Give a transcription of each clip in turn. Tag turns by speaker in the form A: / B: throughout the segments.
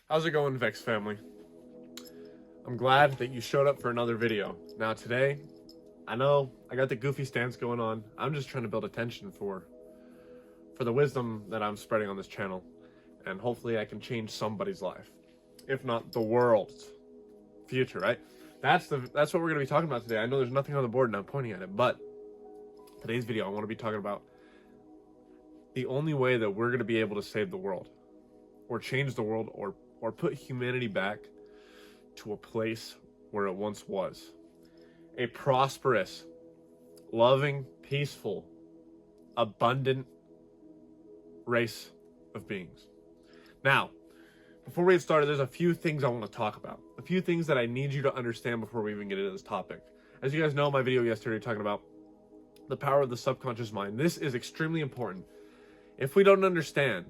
A: How's it going, VEXED family? I'm glad that you showed up for another video. Now today, I know I got the goofy stance going on. I'm just trying to build attention for the wisdom that I'm spreading on this channel. And hopefully I can change somebody's life. If not the world's future, right? That's what we're gonna be talking about today. I know there's nothing on the board and I'm pointing at it, but today's video I want to be talking about the only way that we're gonna be able to save the world, or change the world, or put humanity back to a place where it once was. A prosperous, loving, peaceful, abundant race of beings. Now, before we get started, there's a few things I want to talk about. A few things that I need you to understand before we even get into this topic. As you guys know, my video yesterday talking about the power of the subconscious mind. This is extremely important. If we don't understand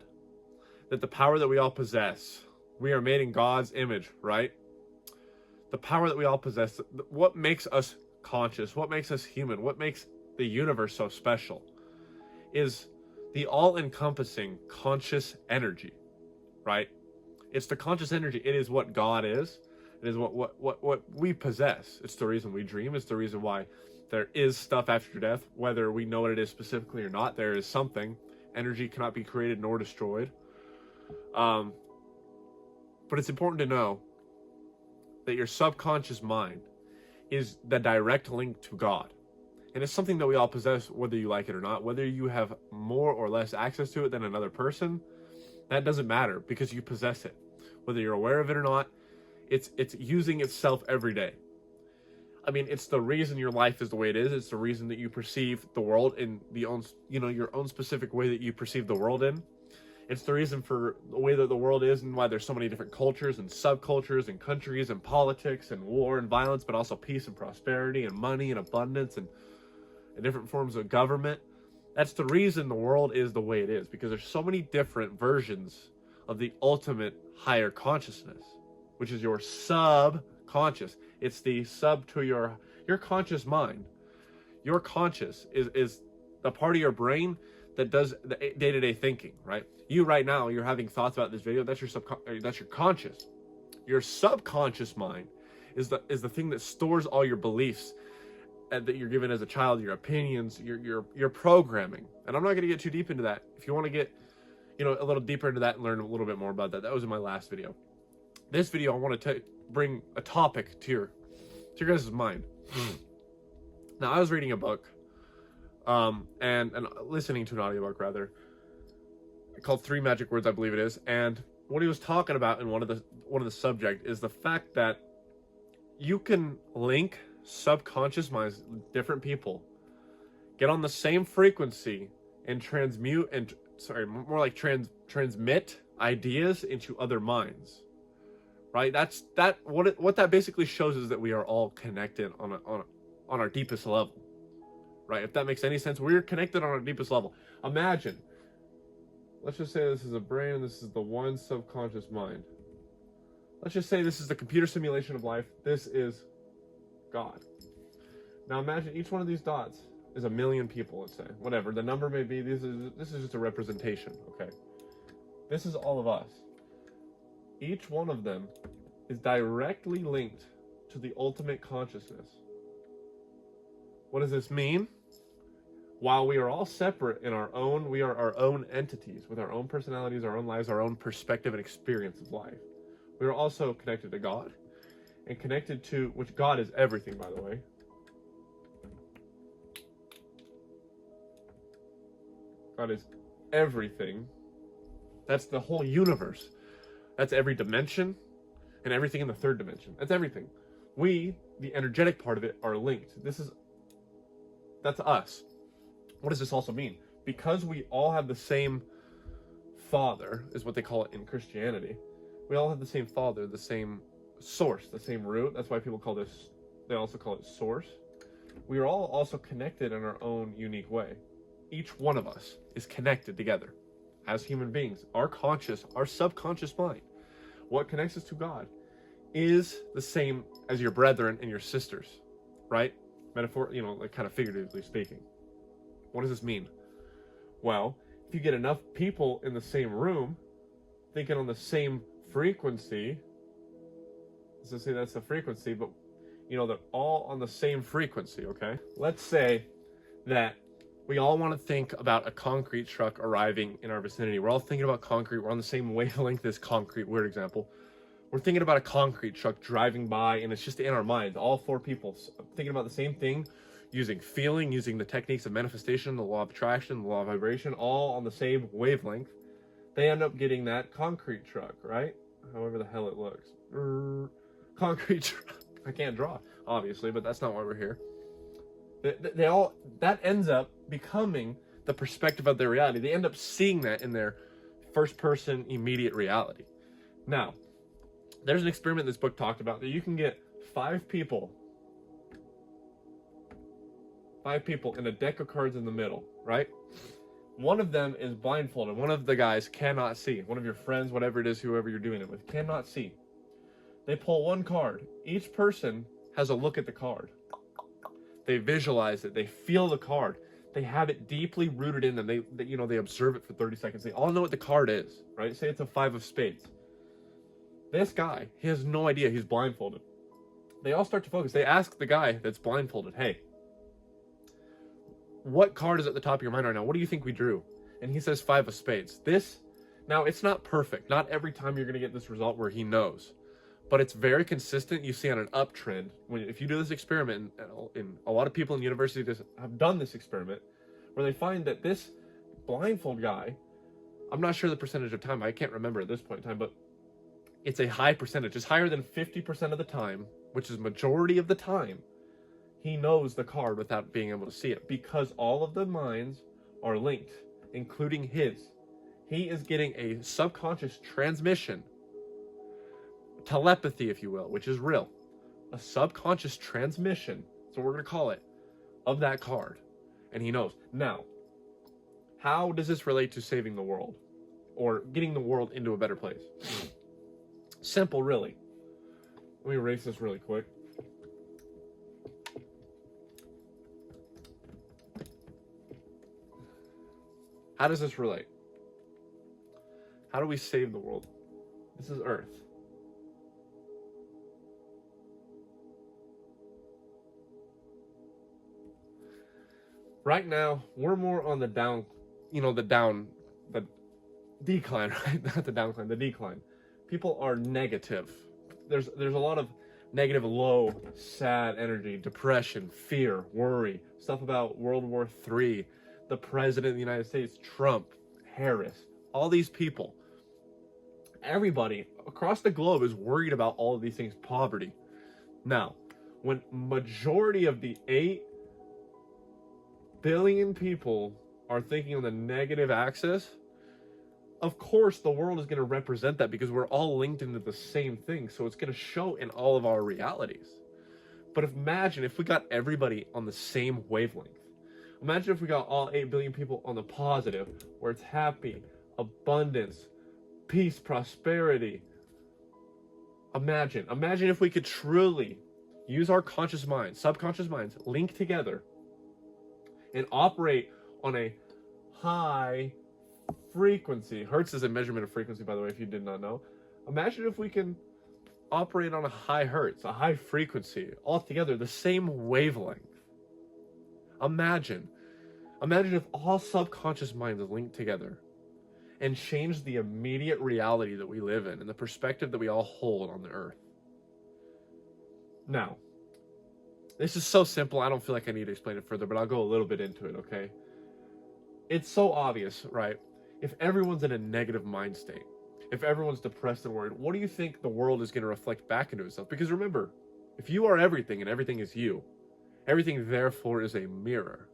A: that the power that we all possess, we are made in God's image, right? The power that we all possess, what makes us conscious, what makes us human, what makes the universe so special is the all-encompassing conscious energy, right? It's the conscious energy. It is what God is. It is what we possess. It's the reason we dream. It's the reason why there is stuff after death, whether we know what it is specifically or not. There is something. Energy cannot be created nor destroyed. But it's important to know that your subconscious mind is the direct link to God. And it's something that we all possess, whether you like it or not. Whether you have more or less access to it than another person, that doesn't matter because you possess it. Whether you're aware of it or not, it's using itself every day. I mean, it's the reason your life is the way it is. It's the reason that you perceive the world in your own specific way that you perceive the world in. It's the reason for the way that the world is and why there's so many different cultures and subcultures and countries and politics and war and violence, but also peace and prosperity and money and abundance and different forms of government. That's the reason the world is the way it is, because there's so many different versions of the ultimate higher consciousness, which is your subconscious. It's the sub to your conscious mind. Your conscious is the part of your brain that does the day-to-day thinking, right? You right now, you're having thoughts about this video. That's your conscious. Your subconscious mind is the thing that stores all your beliefs that you're given as a child, your opinions, your programming. And I'm not going to get too deep into that. If you want to get a little deeper into that and learn a little bit more about that, that was in my last video. This video, I want to bring a topic to your guys' mind. Now, I was reading a book, and listening to an audiobook rather, called 3 Magic Words, I believe it is. And what he was talking about in one of the subject is the fact that you can link subconscious minds, different people, get on the same frequency and transmute and transmit ideas into other minds. Right? What that basically shows is that we are all connected on our deepest level. Right? If that makes any sense, we're connected on our deepest level. Imagine, let's just say this is a brain, this is the one subconscious mind. Let's just say this is the computer simulation of life. This is God. Now imagine each one of these dots is 1 million people, let's say. Whatever the number may be, this is just a representation, okay? This is all of us. Each one of them is directly linked to the ultimate consciousness. What does this mean? While we are all separate in we are our own entities with our own personalities, our own lives, our own perspective and experience of life. We are also connected to God and connected to, which God is everything, by the way. God is everything. That's the whole universe. That's every dimension and everything in the third dimension. That's everything. We, the energetic part of it, are linked. That's us. What does this also mean? Because we all have the same Father, is what they call it in Christianity. We all have the same Father, the same source, the same root. That's why people call this, they also call it source. We are all also connected in our own unique way. Each one of us is connected together as human beings. Our conscious, our subconscious mind, what connects us to God is the same as your brethren and your sisters, right? Metaphor, like kind of figuratively speaking. What does this mean? Well, if you get enough people in the same room thinking on the same frequency. So say that's the frequency, but they're all on the same frequency, okay? Let's say that we all want to think about a concrete truck arriving in our vicinity. We're all thinking about concrete. We're on the same wavelength as concrete, weird example. We're thinking about a concrete truck driving by, and it's just in our minds, all four people thinking about the same thing, using feeling, using the techniques of manifestation, the law of attraction, the law of vibration, all on the same wavelength. They end up getting that concrete truck, right? However the hell it looks. Concrete truck. I can't draw, obviously, but that's not why we're here. That ends up becoming the perspective of their reality. They end up seeing that in their first person immediate reality. Now, there's an experiment this book talked about that you can get five people in a deck of cards in the middle, right? One of them is blindfolded. One of the guys cannot see. One of your friends, whatever it is, whoever you're doing it with, cannot see. They pull one card. Each person has a look at the card. They visualize it. They feel the card. They have it deeply rooted in them. They observe it for 30 seconds. They all know what the card is, right? Say it's a 5 of spades. This guy, he has no idea. He's blindfolded. They all start to focus. They ask the guy that's blindfolded, hey, what card is at the top of your mind right now? What do you think we drew? And he says 5 of spades. Now, it's not perfect. Not every time you're going to get this result where he knows. But it's very consistent. You see on an uptrend. If you do this experiment, and a lot of people in universities have done this experiment, where they find that this blindfold guy, I'm not sure the percentage of time, I can't remember at this point in time, but it's a high percentage. It's higher than 50% of the time, which is majority of the time, he knows the card without being able to see it, because all of the minds are linked, including his. He is getting a subconscious transmission, telepathy, if you will, which is real. A subconscious transmission, that's what we're going to call it, of that card. And he knows. Now, how does this relate to saving the world? Or getting the world into a better place? Simple, really. Let me erase this really quick. How does this relate? How do we save the world? This is Earth. Right now, we're more on the the decline, right? Not the downcline, the decline. People are negative. There's a lot of negative, low, sad energy, depression, fear, worry, stuff about World War III, the President of the United States, Trump, Harris, all these people. Everybody across the globe is worried about all of these things, poverty. Now, when majority of the 8 billion people are thinking on the negative axis, of course the world is going to represent that, because we're all linked into the same thing, so it's going to show in all of our realities. But imagine if we got everybody on the same wavelength. Imagine if we got all 8 billion people on the positive, where it's happy, abundance, peace, prosperity. Imagine if we could truly use our conscious minds, subconscious minds, link together and operate on a high frequency. Hertz is a measurement of frequency, by the way, if you did not know. Imagine if we can operate on a high hertz, a high frequency, all together, the same wavelength. Imagine if all subconscious minds linked together and change the immediate reality that we live in and the perspective that we all hold on the earth. Now, this is so simple, I don't feel like I need to explain it further, but I'll go a little bit into it, okay? It's so obvious, right? If everyone's in a negative mind state, if everyone's depressed and worried, what do you think the world is going to reflect back into itself? Because remember, if you are everything and everything is you, everything therefore is a mirror.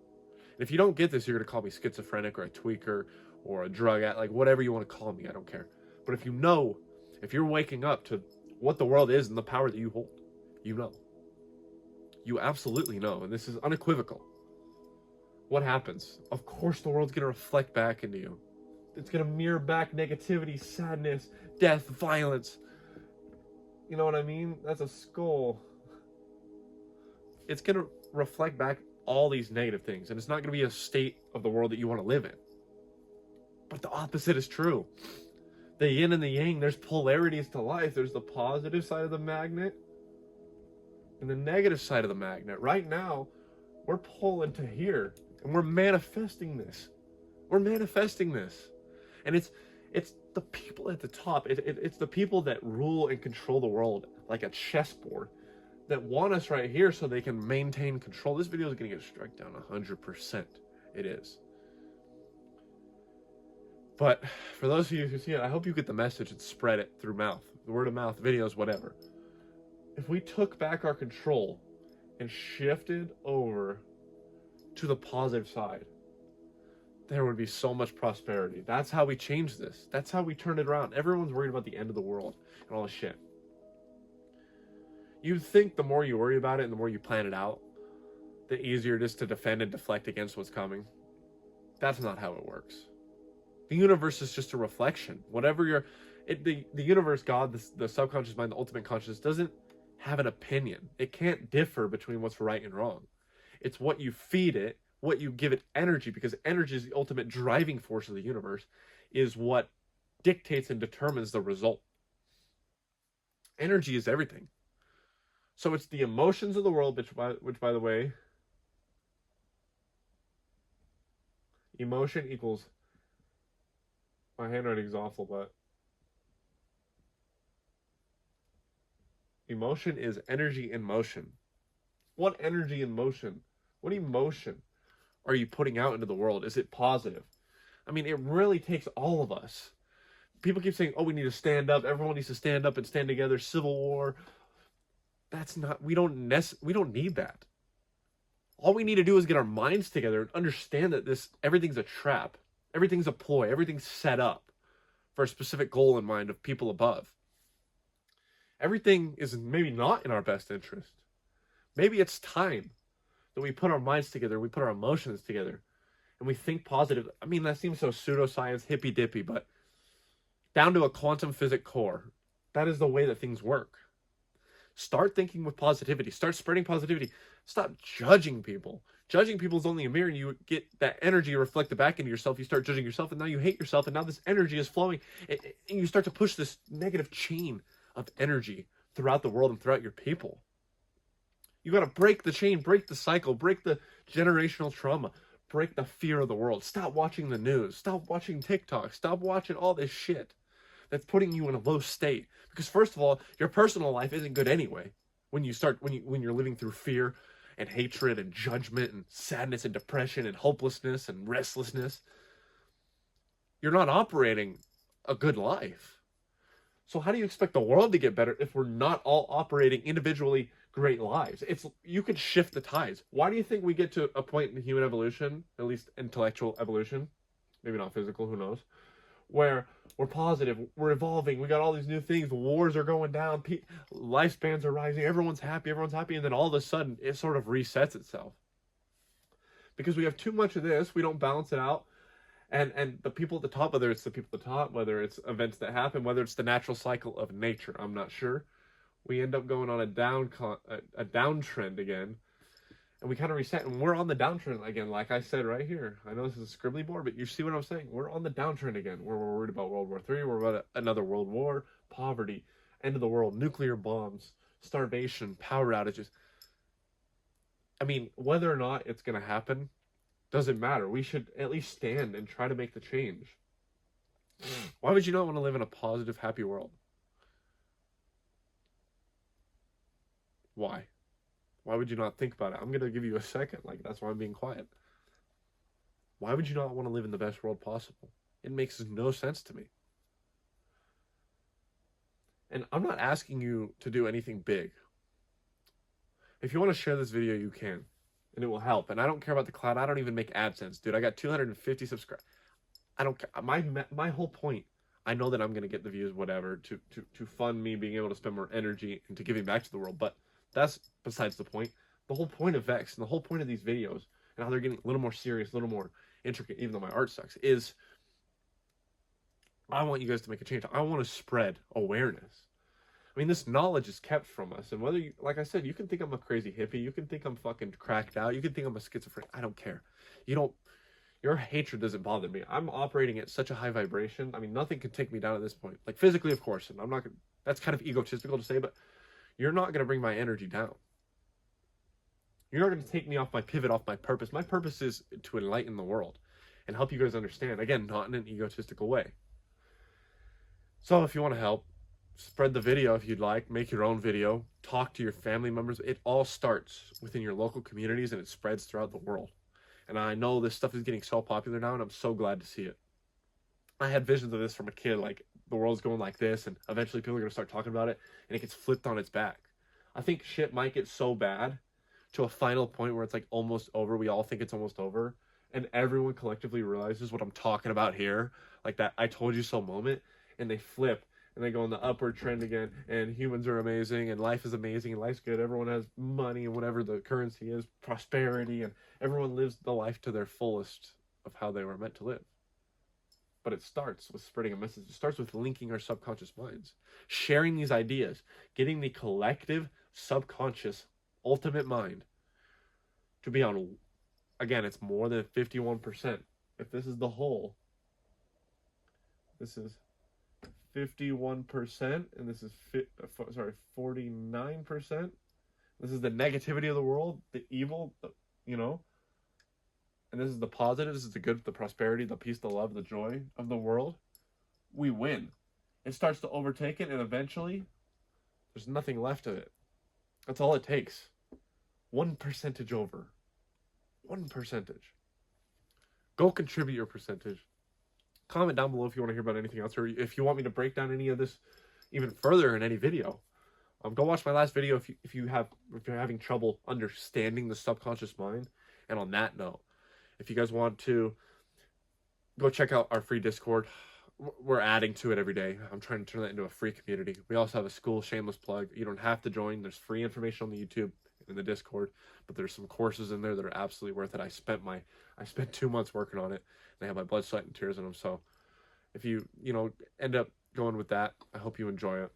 A: And if you don't get this, you're going to call me schizophrenic or a tweaker or a drug addict, like whatever you want to call me, I don't care. But if you're waking up to what the world is and the power that you hold, you know. You absolutely know, and this is unequivocal. What happens? Of course the world's going to reflect back into you. It's going to mirror back negativity, sadness, death, violence. You know what I mean? That's a skull. It's going to reflect back all these negative things, and it's not going to be a state of the world that you want to live in. But the opposite is true. the yin and the yang. There's polarities to life. There's the positive side of the magnet and the negative side of the magnet. Right now, we're pulling to here, and we're manifesting this. We're manifesting this. And it's the people at the top. It's the people that rule and control the world like a chessboard that want us right here so they can maintain control. This video is going to get struck down 100%. It is. But for those of you who see it, I hope you get the message and spread it through mouth, word of mouth, videos, whatever. If we took back our control and shifted over to the positive side, there would be so much prosperity. That's how we change this. That's how we turn it around. Everyone's worried about the end of the world and all this shit. You'd think the more you worry about it and the more you plan it out, the easier it is to defend and deflect against what's coming. That's not how it works. The universe is just a reflection. Whatever the universe, God, the subconscious mind, the ultimate consciousness doesn't have an opinion. It can't differ between what's right and wrong. It's what you feed it, what you give it energy, because energy is the ultimate driving force of the universe, is what dictates and determines the result. Energy is everything. So it's the emotions of the world, which by the way, emotion equals, my handwriting is awful, but emotion is energy in motion. What energy in motion? What emotion are you putting out into the world? Is it positive? I mean, it really takes all of us. People keep saying, oh, we need to stand up. Everyone needs to stand up and stand together. Civil war. That's not, we don't need that. All we need to do is get our minds together and understand that everything's a trap. Everything's a ploy. Everything's set up for a specific goal in mind of people above. Everything is maybe not in our best interest. Maybe it's time that we put our minds together, we put our emotions together, and we think positive. I mean, that seems so pseudoscience, hippy-dippy, but down to a quantum physics core, that is the way that things work. Start thinking with positivity. Start spreading positivity. Stop judging people. Judging people is only a mirror, and you get that energy reflected back into yourself. You start judging yourself, and now you hate yourself, and now this energy is flowing, and you start to push this negative chain of energy throughout the world and throughout your people. You got to break the chain, break the cycle, break the generational trauma, break the fear of the world. Stop watching the news. Stop watching TikTok. Stop watching all this shit that's putting you in a low state. Because first of all, your personal life isn't good anyway. When you're living through fear and hatred and judgment and sadness and depression and hopelessness and restlessness, you're not operating a good life. So how do you expect the world to get better if we're not all operating individually great lives? You could shift the tides. Why do you think we get to a point in human evolution, at least intellectual evolution, maybe not physical, who knows, where we're positive, we're evolving, we got all these new things, wars are going down, lifespans are rising, everyone's happy, and then all of a sudden it sort of resets itself. Because we have too much of this, we don't balance it out, and the people at the top, whether it's the people at the top, whether it's events that happen, whether it's the natural cycle of nature, I'm not sure, we end up going on a downtrend again, and we kind of reset, and we're on the downtrend again, like I said right here. I know this is a scribbly board, but you see what I'm saying? We're on the downtrend again. We're worried about World War III, we're about another world war, poverty, end of the world, nuclear bombs, starvation, power outages. I mean, whether or not it's going to happen doesn't matter. We should at least stand and try to make the change. Why would you not want to live in a positive, happy world? Why? Why would you not think about it? I'm going to give you a second. That's why I'm being quiet. Why would you not want to live in the best world possible? It makes no sense to me. And I'm not asking you to do anything big. If you want to share this video, you can. And it will help. And I don't care about the cloud. I don't even make AdSense, dude. I got 250 subscribers. I don't care. My whole point, I know that I'm going to get the views, whatever, to fund me being able to spend more energy into giving back to the world. But that's besides the point. The whole point of VEXED and the whole point of these videos and how they're getting a little more serious, a little more intricate, even though my art sucks, is I want you guys to make a change. I want to spread awareness. I mean, this knowledge is kept from us. And whether you, like I said, you can think I'm a crazy hippie. You can think I'm fucking cracked out. You can think I'm a schizophrenic. I don't care. You Your hatred doesn't bother me. I'm operating at such a high vibration. I mean, nothing can take me down at this point. Like physically, of course, and I'm not gonna, that's kind of egotistical to say, but you're not gonna bring my energy down. You're not gonna take me off my pivot, off my purpose. My purpose is to enlighten the world and help you guys understand. Again, not in an egotistical way. So if you want to help, spread the video if you'd like, make your own video, talk to your family members. It all starts within your local communities and it spreads throughout the world. And I know this stuff is getting so popular now, and I'm so glad to see it. I had visions of this from a kid, like the world's going like this, and eventually people are going to start talking about it, and it gets flipped on its back. I think shit might get so bad to a final point where it's like almost over. We all think it's almost over, and everyone collectively realizes what I'm talking about here, like that I told you so moment, and they flip. And they go on the upward trend again, and humans are amazing, and life is amazing, and life's good. Everyone has money, and whatever the currency is, prosperity, and everyone lives the life to their fullest of how they were meant to live. But it starts with spreading a message. It starts with linking our subconscious minds, sharing these ideas, getting the collective subconscious ultimate mind to be on, again, it's more than 51%. If this is the whole, this is 51%, and this is 49%. This is the negativity of the world, the evil, and this is the positive. This is the good, the prosperity, the peace, the love, the joy of the world. We win. It starts to overtake it, and eventually there's nothing left of it. That's all it takes. 1% over. 1%. Go contribute your percentage. Comment down below if you want to hear about anything else, or if you want me to break down any of this even further in any video. Go watch my last video if you're having trouble understanding the subconscious mind. And on that note, if you guys want to go check out our free Discord, we're adding to it every day. I'm trying to turn that into a free community. We also have a school, shameless plug. You don't have to join. There's free information on the YouTube and in the Discord, but there's some courses in there that are absolutely worth it. I spent 2 months working on it. They have my blood, sweat, and tears in them. So if you end up going with that, I hope you enjoy it.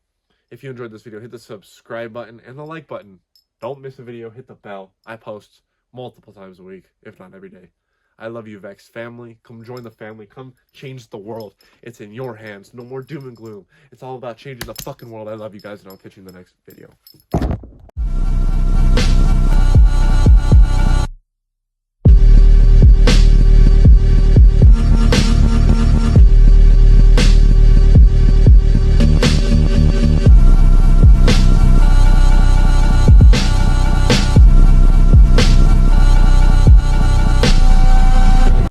A: If you enjoyed this video, hit the subscribe button and the like button. Don't miss a video. Hit the bell. I post multiple times a week, if not every day. I love you, VEXED family. Come join the family. Come change the world. It's in your hands. No more doom and gloom. It's all about changing the fucking world. I love you guys, and I'll catch you in the next video.